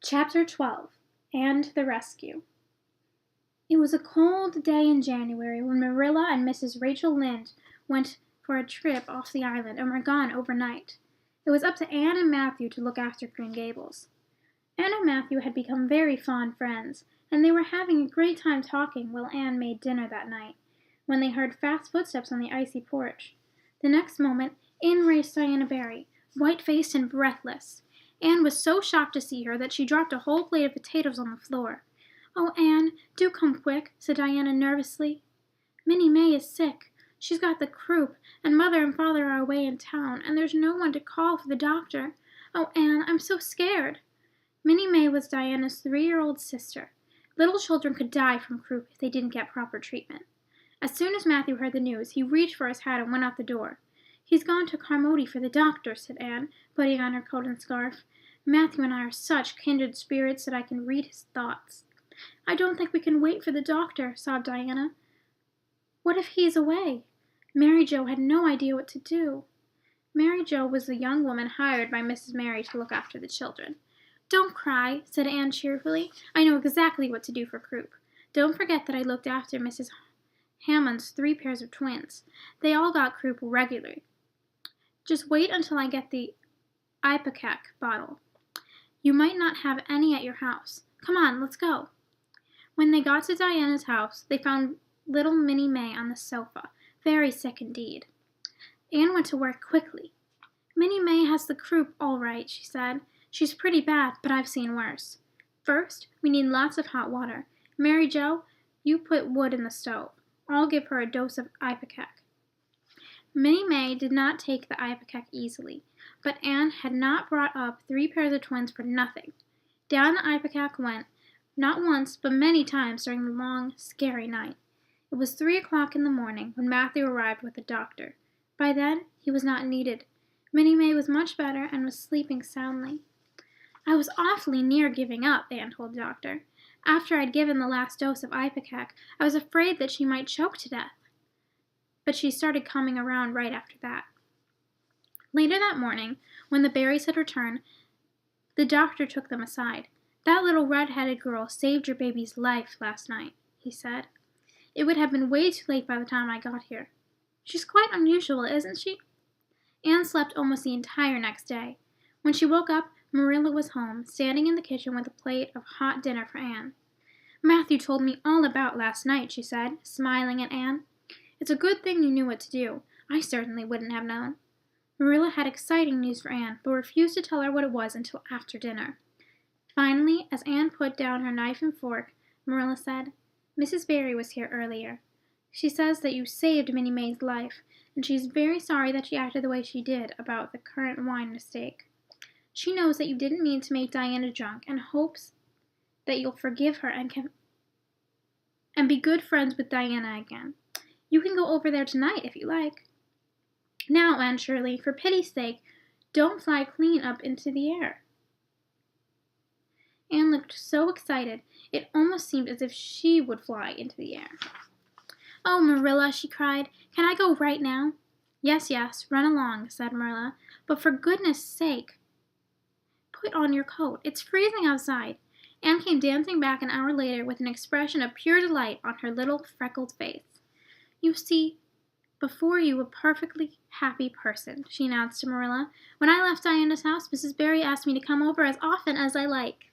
Chapter 12. And the Rescue. It was a cold day in January when Marilla and Mrs. Rachel Lynde went for a trip off the island and were gone overnight. It was up to Anne and Matthew to look after Green Gables. Anne and Matthew had become very fond friends, and they were having a great time talking while Anne made dinner that night, when they heard fast footsteps on the icy porch. The next moment, in raced Diana Barry, white-faced and breathless. Anne was so shocked to see her that she dropped a whole plate of potatoes on the floor. "Oh, Anne, do come quick," said Diana nervously. "Minnie Mae is sick. She's got the croup, and Mother and Father are away in town, and there's no one to call for the doctor. Oh, Anne, I'm so scared." Minnie Mae was Diana's 3-year-old sister. Little children could die from croup if they didn't get proper treatment. As soon as Matthew heard the news, he reached for his hat and went out the door. "He's gone to Carmody for the doctor," said Anne, putting on her coat and scarf. "Matthew and I are such kindred spirits that I can read his thoughts." "I don't think we can wait for the doctor," sobbed Diana. "What if he's away?" Mary Jo had no idea what to do. Mary Jo was the young woman hired by Mrs. Mary to look after the children. "Don't cry," said Anne cheerfully. "I know exactly what to do for croup. Don't forget that I looked after Mrs. Hammond's 3 pairs of twins. They all got croup regularly. Just wait until I get the ipecac bottle. You might not have any at your house. Come on, let's go." When they got to Diana's house, they found little Minnie Mae on the sofa, very sick indeed. Anne went to work quickly. "Minnie Mae has the croup all right," she said. "She's pretty bad, but I've seen worse. First, we need lots of hot water. Mary Jo, you put wood in the stove. I'll give her a dose of ipecac." Minnie Mae did not take the ipecac easily, but Anne had not brought up 3 pairs of twins for nothing. Down the ipecac went, not once, but many times during the long, scary night. It was 3 o'clock in the morning when Matthew arrived with the doctor. By then, he was not needed. Minnie Mae was much better and was sleeping soundly. "I was awfully near giving up," Anne told the doctor. "After I'd given the last dose of ipecac, I was afraid that she might choke to death. But she started coming around right after that." Later that morning, when the Barrys had returned, the doctor took them aside. "That little red-headed girl saved your baby's life last night," he said. "It would have been way too late by the time I got here. She's quite unusual, isn't she?" Anne slept almost the entire next day. When she woke up, Marilla was home, standing in the kitchen with a plate of hot dinner for Anne. "Matthew told me all about last night," she said, smiling at Anne. "It's a good thing you knew what to do. I certainly wouldn't have known." Marilla had exciting news for Anne, but refused to tell her what it was until after dinner. Finally, as Anne put down her knife and fork, Marilla said, "Mrs. Barry was here earlier. She says that you saved Minnie Mae's life, and she's very sorry that she acted the way she did about the currant wine mistake. She knows that you didn't mean to make Diana drunk and hopes that you'll forgive her and be good friends with Diana again. You can go over there tonight if you like. Now, Anne Shirley, for pity's sake, don't fly clean up into the air." Anne looked so excited, it almost seemed as if she would fly into the air. "Oh, Marilla," she cried, "can I go right now?" Yes, run along," said Marilla, "but for goodness' sake, put on your coat. It's freezing outside." Anne came dancing back an hour later with an expression of pure delight on her little freckled face. "You see before you a perfectly happy person," she announced to Marilla. "When I left Diana's house, Mrs. Barry asked me to come over as often as I like."